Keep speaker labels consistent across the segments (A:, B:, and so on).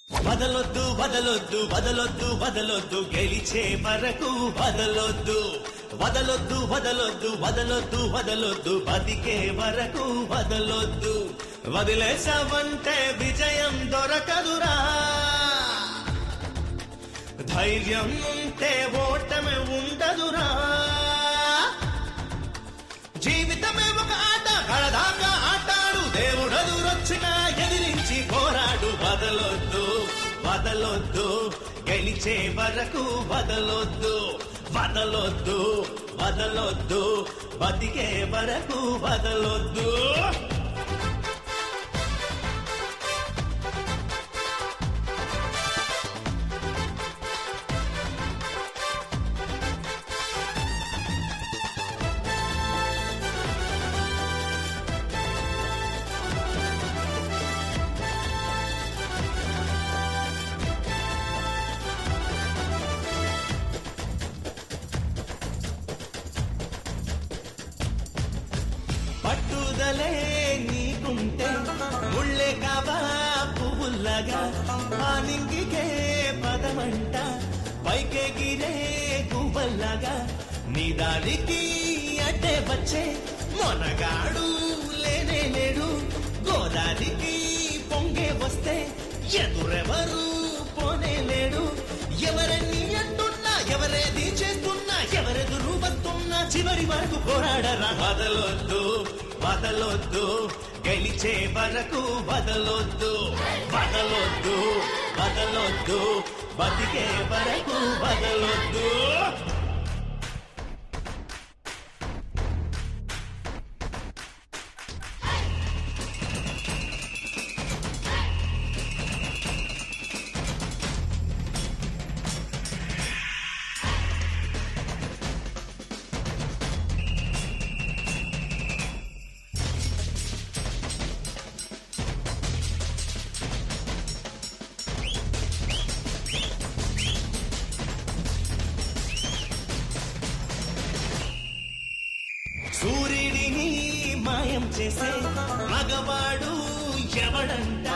A: వదలొద్దు వదలొద్దు వదలొద్దు వదలొద్దు గెలిచే వరకు వదలొద్దు వదలొద్దు వదలొద్దు వదలొద్దు వదలొద్దు బతికే వరకు వదలొద్దు వదిలేసావంటే విజయం దొరకదురా ధైర్యం ఉంటే ఓటమి ఉండదురా జీవితమే ఒక ఆట కడదాకా ఆటాడు దేవుడెదురొచ్చినా ఎదిరించి పోరాడు వదలొద్దు వదలొద్దు గెలిచే వరకు వదలొద్దు వదలొద్దు వదలొద్దు బతికే వరకు వదలొద్దు పట్టుదలే నీకుంటే ముళ్ళే కావా పువ్వుల్లగా ఆ నింగికే పదమంట పైకెగిరే గువ్వల్లగా నీ దానికి అడ్డే వచ్చే మొనగాడు లేనే లేడు గోదారికి పొంగే వస్తే ఎదురెవరు పోనే లేడు ఎవరన్నీ అంటున్నా ఎవరేది చేస్తున్నా ఎవరెదురు వస్తున్నా చివరి వరకు పోరాడరా వదలొద్దు వదలొద్దు గెలిచే వరకు వదలొద్దు వదలొద్దు వదలొద్దు బతికే వరకు వదలొద్దు సూర్యుడిని మాయం చేసే మగవాడు ఎవడంట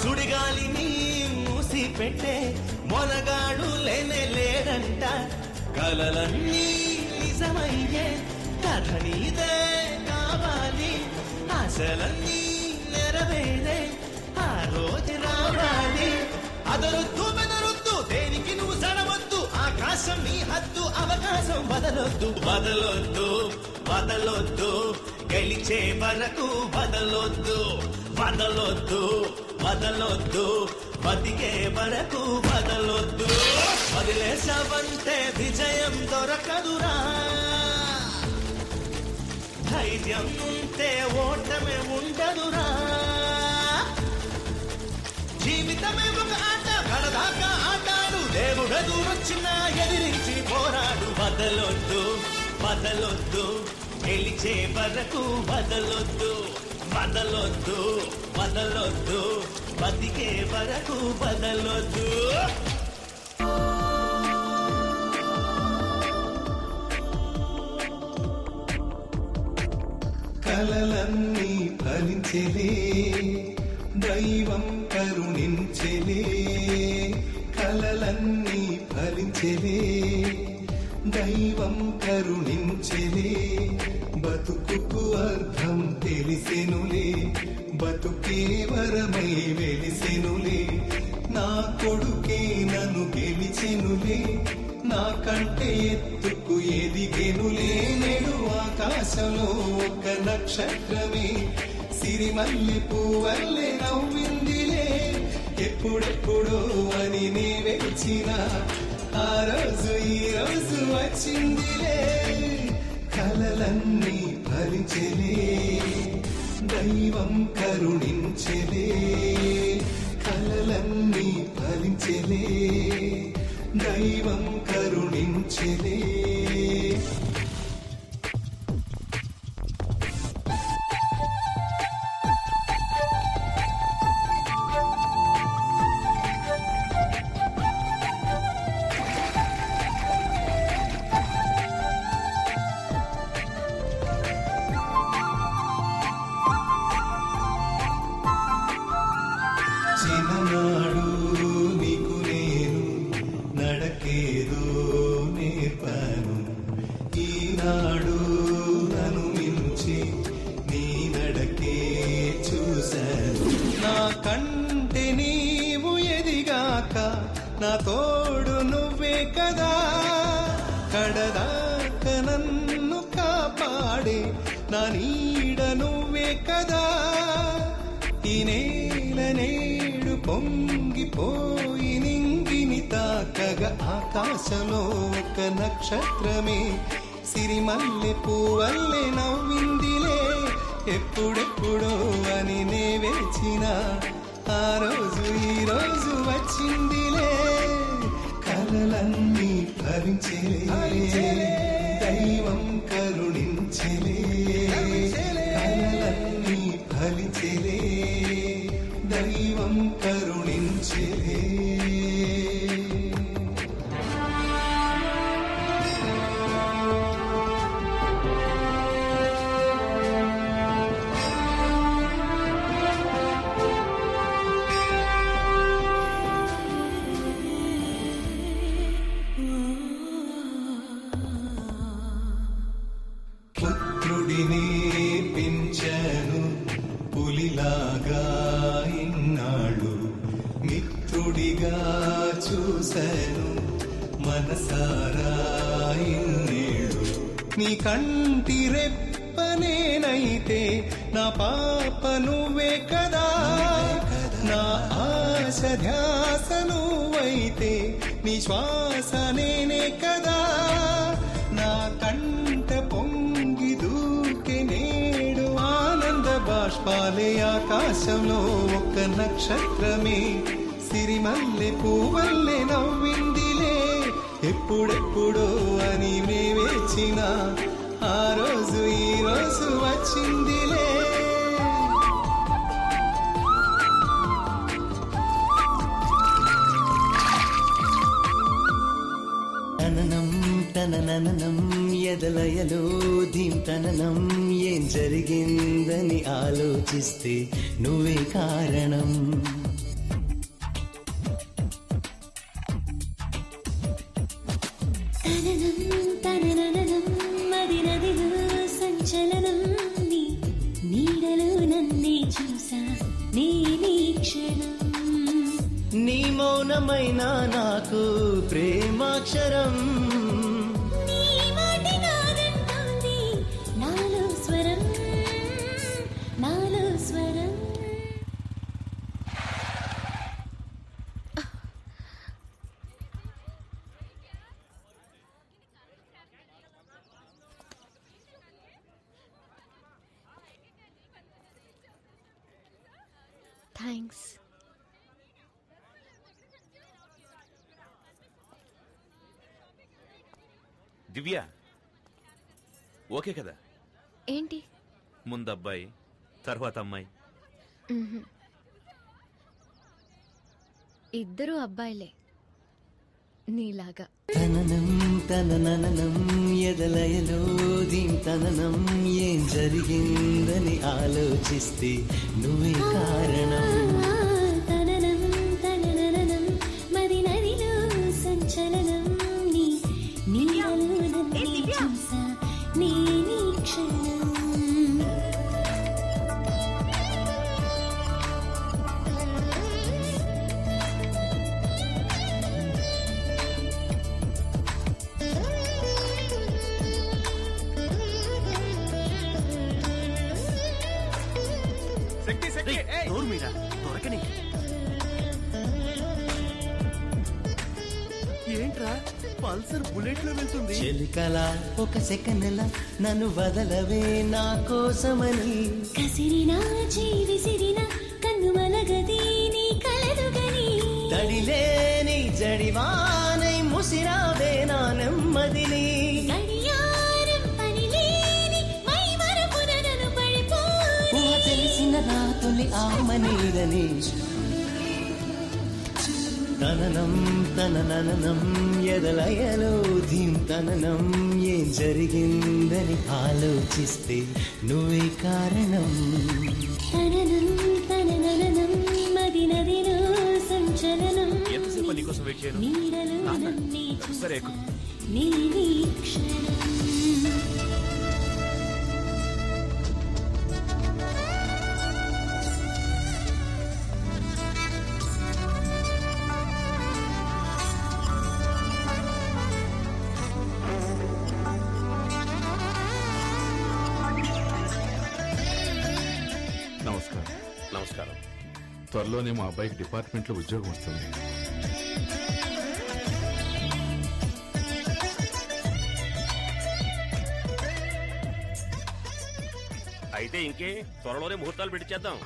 A: సుడిగాలిని మూసి పెట్టే మొనగాడు లేనే లేడంట కలలన్నీ నిజమయ్యే కథ నీదే కావాలి ఆశలన్నీ నెరవేరే ఆ రోజు రావాలి అదరొద్దు బెదరొద్దు దేనికి నువ్వు సడవద్దు ఆకాశం నీ హద్దు అవకాశం వదలొద్దు వదలొద్దు వదలొద్దు గెలిచే వరకు వదలొద్దు వదలొద్దు వదలొద్దు బతికే వరకు వదలొద్దు వదిలేసావంటే విజయం దొరకదురా ధైర్యం ఉంటే ఓటమి ఉండదురా జీవితమే ఒక ఆట కడదాకా ఆటాడు దేవుడెదురొచ్చినా ఎదిరించి పోరాడు వదలొద్దు వదలొద్దు గెలిచే వరకు వదలొద్దు వదలొద్దు వదలొద్దు బతికే వరకు వదలొద్దు
B: కలలన్నీ ఫలించెలే దైవం కరుణించెలే కలలన్నీ ఫలించెలే దైవం కరుణించెలే బతుకుకు అర్థం తెలిసెనులే బతుకే వరమై వెలిసెనులే నా కొడుకే నన్ను గెలిచెనులే నా కంటే ఎత్తుకు ఎదిగెనులే నేడు ఆకాశంలో ఒక నక్షత్రమే సిరిమల్లి పువ్వల్లే నవ్విందిలే ఎప్పుడెప్పుడో అని నే వేచిన ఆ రోజు ఈ రోజు వచ్చిందిలే కలలన్నీ ఫలించెలే దైవం కరుణించెలే కలలన్నీ ఫలించెలే దైవం కరుణించెలే నాకంటే నీవు ఎదిగాక నా తోడు నువ్వే కదా, కడదాక నన్ను కాపాడే నా నీడ నువ్వే కదా. ఈ నేల నేడు పొంగిపోయి నింగిని తాకగా ఆకాశంలో ఒక నక్షత్రమే సిరిమల్లె పువ్వల్లే నవ్విందిలే. ఎప్పుడెప్పుడో అని నే వేచిన ఆ రోజు ఈ రోజు వచ్చిందిలే. కలలన్నీ ఫలించేలే, దైవం కరుణించెలే. కలలన్నీ ఫలించెలే, దైవం కరుణించెలే. పుత్రుడిని పింఛను పులిలాగా ఇన్నాళ్ళు, మిత్రుడిగా చూశాను మనసారా ఇన్నేళ్ళు. నీ కంటి రెప్పనేనైతే నా పాప నువ్వే కదా, నా ఆశ ధ్యాస నువ్వైతే నీ శ్వాస నేనే కదా. నా కంట పొంగి దూకే నేడు ఆనంద బాష్పాలే, ఆకాశంలో ఒక నక్షత్రమే సిరిమల్లె పువ్వల్లే నవ్విందిలే. ఎప్పుడెప్పుడో అని మే వేచిన ఆ రోజు ఈ రోజు వచ్చిందిలే.
C: తననం తనననం ఎదలయలో ధీంతననం, ఏం జరిగిందని ఆలోచిస్తే నువ్వే కారణం.
D: తననం తనననం మది నదిలో సంచలనం, నీ నీడలో నన్నే చూసా నేనీ క్షణం.
C: నీ మౌనమైన నాకు ప్రేమాక్షరం,
D: నీ మాటి నాదంటోంది నాలో స్వరం, నాలో స్వరం.
E: థ్యాంక్స్.
F: దివ్య ఓకే కదా?
E: ఏంటి?
F: ముందు అబ్బాయి తర్వాత అమ్మాయి.
E: ఇద్దరు అబ్బాయిలే నీలాగా.
C: తననం తనననం ఎదలయలో ధీంతననం, ఏం జరిగిందని ఆలోచిస్తే నువ్వే కారణం.
D: తననం తనననం మది నదిలో సంచలనం, నీ నీడలో నన్నే చూసా నేనీ క్షణం.
A: ఏంట్రా పల్సర్ బుల్లెట్ లో వెళ్తుంది?
C: చెలికల ఒక సెకండ్ల నన్ను వదలవే నా కోసమని,
D: కసిరినా విసిరినా కన్ను మలగది నీ కలదుగని,
C: తడిలేని జడివానై ముసిరావే నా నెమ్మదిని.
D: గడియారం పనిలేని మై మరపున నన్ను పడిపోని,
C: ఊహ తెలిసిన నా తొలి ఆమనీరని. తననం తనననం ఎదలయలో ధీంతననం, ఏం జరిగిందని ఆలోచిస్తే నువ్వే కారణం.
D: తననం తనననం మది నదిలో సంచలనం,
F: ఎంతసేపు నీకోసం వెయిట్ చేయను?
D: నీడలో నన్నే
F: సరే
D: చూసా
F: ఎక్కు.
D: నేనీ క్షణం.
F: నమస్కారం.
G: త్వరలోనే మా అబ్బాయికి డిపార్ట్మెంట్లో ఉద్యోగం వస్తుంది.
F: అయితే ఇంకే త్వరలోనే ముహూర్తాలు పెట్టించేద్దాం.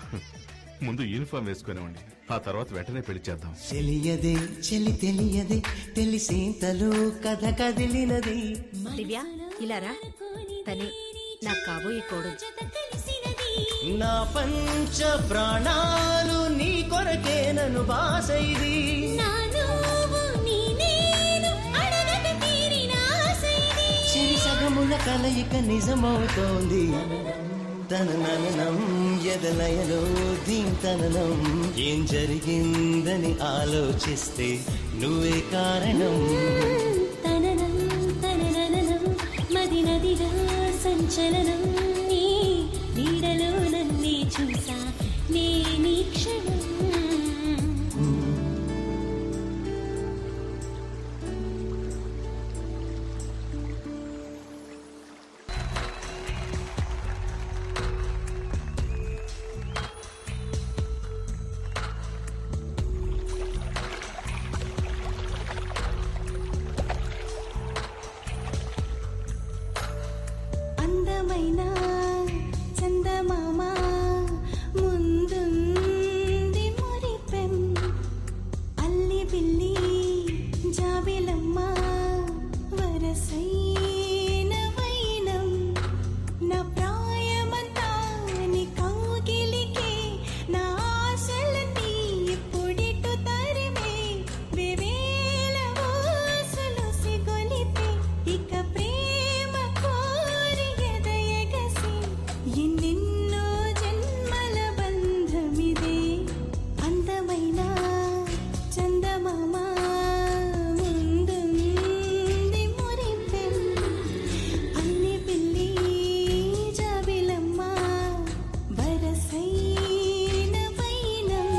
G: ముందు యూనిఫామ్ వేసుకునేవ్వండి, ఆ తర్వాత వెంటనే పెళ్లి చేద్దాం.
C: తెలియదే చెలి తెలియదే తెలిసేంతలో కథ కదిలినది.
H: దివ్య ఇలారా, తనే నాకు కాబోయే కోడలు.
D: జత కలిసినది
C: నా పంచ ప్రాణాలు నీ కొరకే నన్ను బాసైది.
D: నా నువ్వు నీ నేను అడగక తీరిన ఆశ ఇది.
C: చిరి సగముల కలయిక నిజమవుతోంది. తనననం ఎదలయలో దీంతననం ఏం జరిగిందని ఆలోచిస్తే నువ్వే కారణం.
D: తననం తనననం మది నదిగా సంచలనం నీ నీడలో నన్నే చూసా నేనీ క్షణం. అందమైన చందమామ ముందుంది మురిపెం. అల్లి బిల్లి జాబిలమ్మ వరసైన వైనం. నా ప్రాయమంతా నీ కౌగిలికే నా ఆశలన్నీ ఎప్పుడిటు తరిమే. వేవేల ఊసులు సిగొలిపే ఇక ప్రేమ కోరి ఎదయగసి. ఎన్నెన్నో జన్మల బంధమిదే. అందమైన చందమామ ముందుంది మురిపెం. అల్లి పిల్లి జాబిలమ్మ వరసైన వైనం.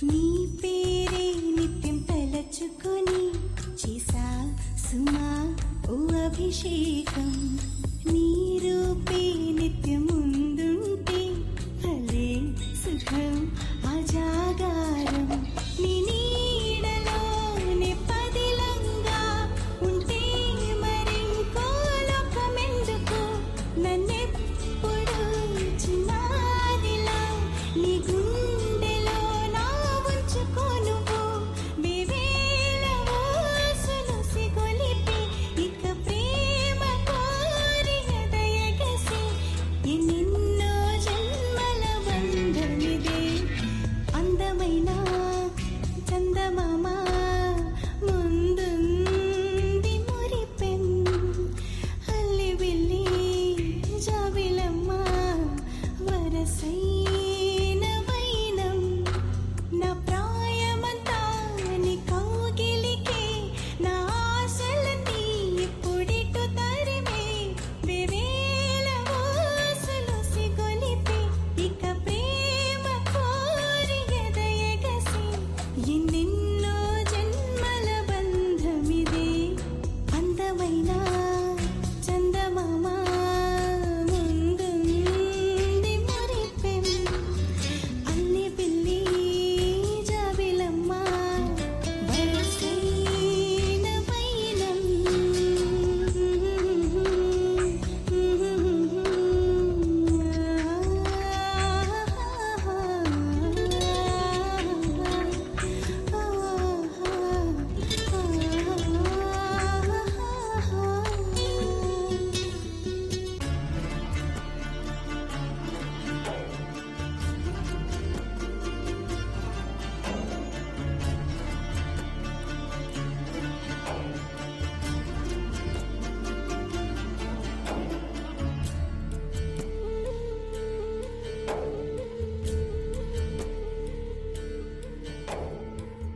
D: నీ పేరే నిత్యం తలచుకొని చేసా సుమా ఓ అభిషేకం. నీ రూపే నిత్యం ముందుంటే భలే సుఖం ఆ జాగారం. నీ నీడలోనే పదిలంగా ఉంటే మరింకో లోకమెందుకు. నన్నెప్పుడు చిన్నాదిలా నీ గుండెలో నా ఉంచుకోనువు. వేవేల ఊసులు సిగొలిపి ఇక ప్రేమ కోరి ఎదయగసి. ఎన్ని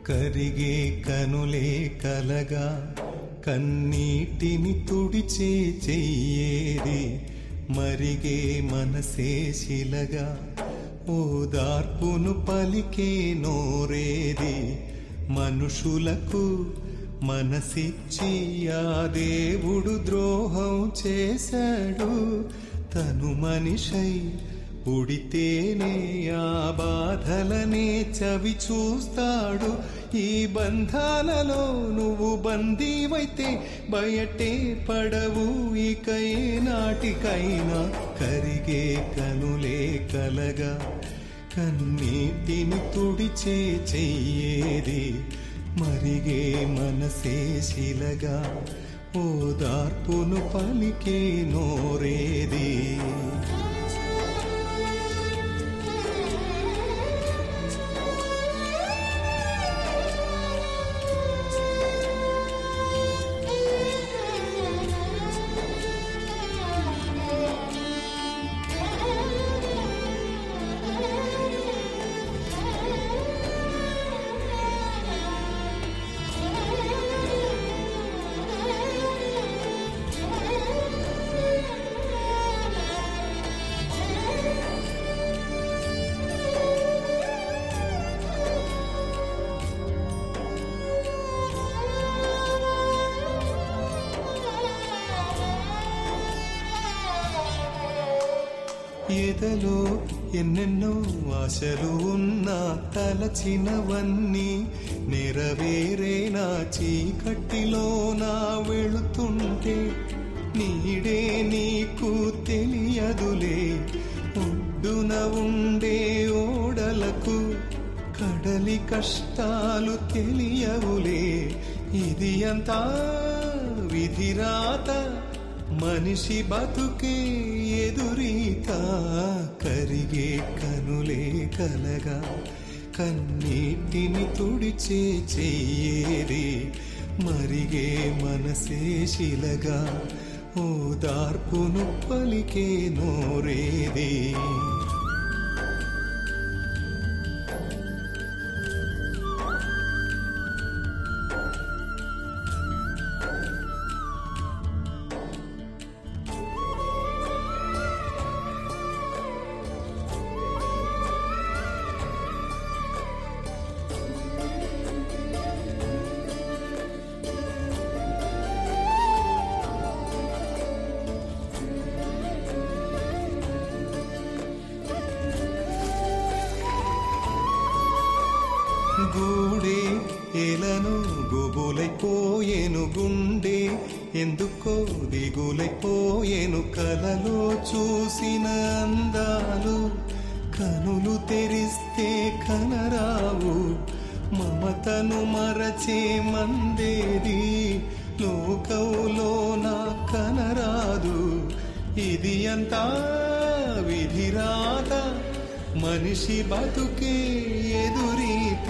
B: కరిగే కనులే కలగా కన్నీటిని తుడిచే చెయ్యేది మరిగే మనసే శిలగా ఓదార్పును పలికే నోరేది మనుషులకు మనసిచ్చి ఆ దేవుడు ద్రోహం చేశాడు తను మనిషై పుడితేనే ఆ బాధలనే చవి చూస్తాడు ఈ బంధాలలో నువ్వు బందీవైతే బయటే పడవు ఇక ఏ నాటికైనా కరిగే కనులే కలగా కన్నీటిని తుడిచే చెయ్యేది మరిగే మనసే శిలగా ఓదార్పును పలికే నోరేది ఎదలో ఎన్నెన్నో ఆశలు ఉన్నా తలచినవన్నీ నెరవేరేనా చీకటిలో నా వెళుతుంటే నీడే నీకు తెలియదులే ఒడ్డున ఉండే ఓడలకు కడలి కష్టాలు తెలియవులే ఇది అంతా విధిరాత మనిషి బతుకే ఎదురీత కరిగే కనులే కలగా కన్నీటిని తుడిచే చెయ్యేది మరిగే మనసే శిలగా ఓదార్పును పలికే నోరేది గూడే ఎలను గుబులైపోయేను గుండె ఎందుకో దిగులైపోయేను కలలో చూసిన అందాలు కనులు తెరిస్తే కనరావు మమతను మరచే మందేది లోకంలో నా కనరాదు ఇది అంతా విధిరాత మనిషి బతుకే ఎదురీత